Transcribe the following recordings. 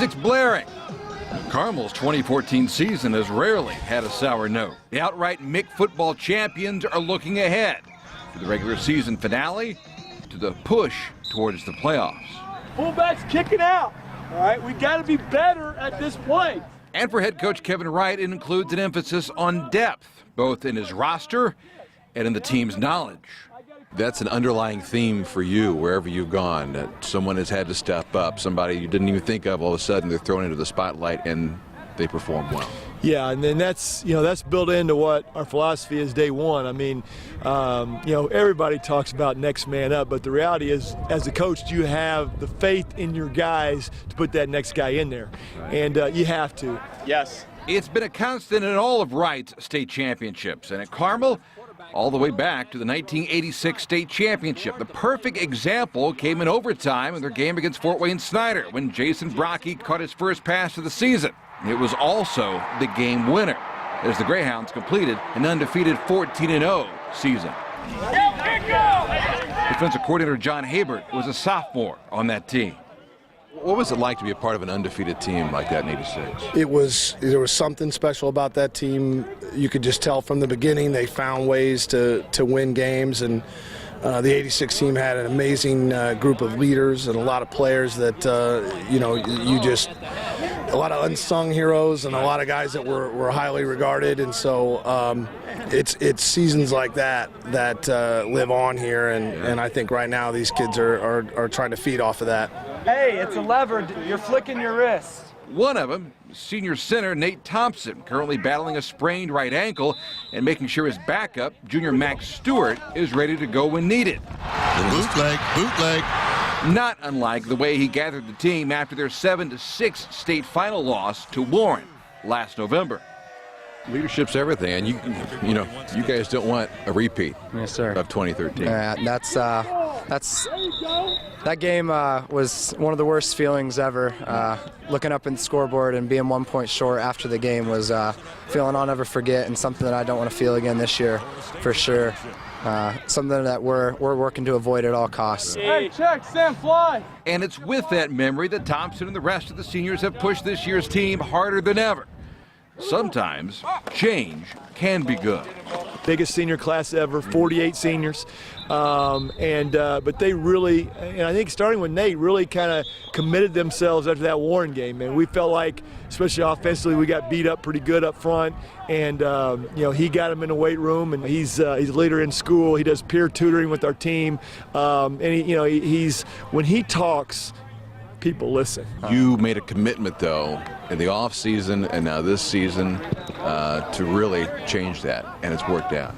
music's blaring. Carmel's 2014 season has rarely had a sour note. The outright MIC football champions are looking ahead to the regular season finale, to the push towards the playoffs. Fullback's kicking out. All right, we got to be better at this point. And for head coach Kevin Wright, it includes an emphasis on depth, both in his roster and in the team's knowledge. That's an underlying theme for you wherever you've gone, that someone has had to step up, somebody you didn't even think of, all of a sudden they're thrown into the spotlight and they perform well. Yeah, and then that's built into what our philosophy is day one. I mean, everybody talks about next man up, but the reality is, as a coach, you have the faith in your guys to put that next guy in there, and you have to. Yes. It's been a constant in all of Wright's state championships, and at Carmel, all the way back to the 1986 state championship. The perfect example came in overtime in their game against Fort Wayne Snyder when Jason Brocky caught his first pass of the season. It was also the game winner as the Greyhounds completed an undefeated 14-0 season. Defensive coordinator John Habert was a sophomore on that team. What was it like to be a part of an undefeated team like that in '86? There was something special about that team. You could just tell from the beginning they found ways to win games, and the '86 team had an amazing group of leaders and a lot of players that a lot of unsung heroes and a lot of guys that were highly regarded, and so it's seasons like that live on here, and I think right now these kids are trying to feed off of that. Hey, it's a lever. You're flicking your wrist. One of them, senior center Nate Thompson, currently battling a sprained right ankle and making sure his backup, junior Max Stewart, is ready to go when needed. Bootleg. Not unlike the way he gathered the team after their 7-6 state final loss to Warren last November. Leadership's everything, and you guys don't want a repeat. Yes, sir. Of 2013. That game was one of the worst feelings ever. Looking up in the scoreboard and being 1 point short after the game was a feeling I'll never forget, and something that I don't want to feel again this year, for sure. Something that we're working to avoid at all costs. Hey, check, stand fly. And it's with that memory that Thompson and the rest of the seniors have pushed this year's team harder than ever. Sometimes change can be good. Biggest senior class ever, 48 seniors. But they really, and I think starting with Nate, really kind of committed themselves after that Warren game. And we felt like, especially offensively, we got beat up pretty good up front. And, he got him in the weight room, and he's a leader in school. He does peer tutoring with our team. He's when he talks, people listen. You made a commitment, though, in the off season and now this season to really change that, and it's worked out.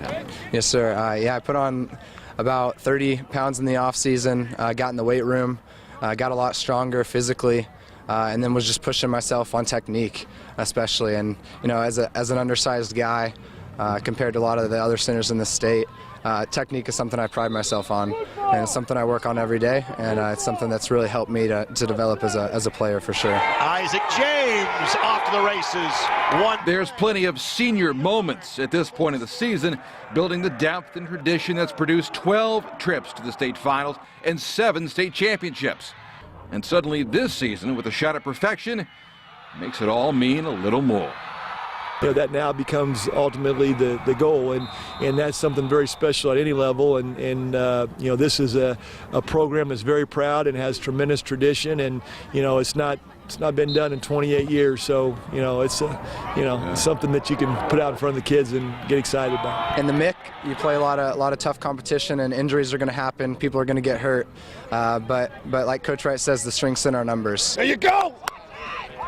Yes, sir. I put on about 30 pounds in the off season, got in the weight room, got a lot stronger physically, and then was just pushing myself on technique, especially. And as an undersized guy, compared to a lot of the other centers in the state, technique is something I pride myself on, and it's something I work on every day, and it's something that's really helped me to develop as a player, for sure. Isaac James off to the races. There's plenty of senior moments at this point of the season, building the depth and tradition that's produced 12 trips to the state finals and 7 state championships. And suddenly this season, with a shot at perfection, makes it all mean a little more. That now becomes ultimately the goal, and that's something very special at any level. And this is a program that's very proud and has tremendous tradition, and it's not been done in 28 years. So it's something that you can put out in front of the kids and get excited about. In the MIC, you play a lot of tough competition, and injuries are going to happen. People are going to get hurt, but like Coach Wright says, the strength's in our numbers. There you go.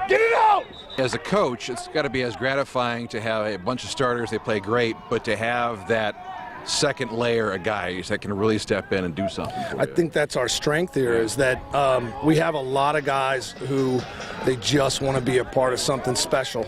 Get it out. As a coach, it's got to be as gratifying to have a bunch of starters, they play great, but to have that second layer of guys that can really step in and do something for you. I think that's our strength here, is that we have a lot of guys who they just want to be a part of something special.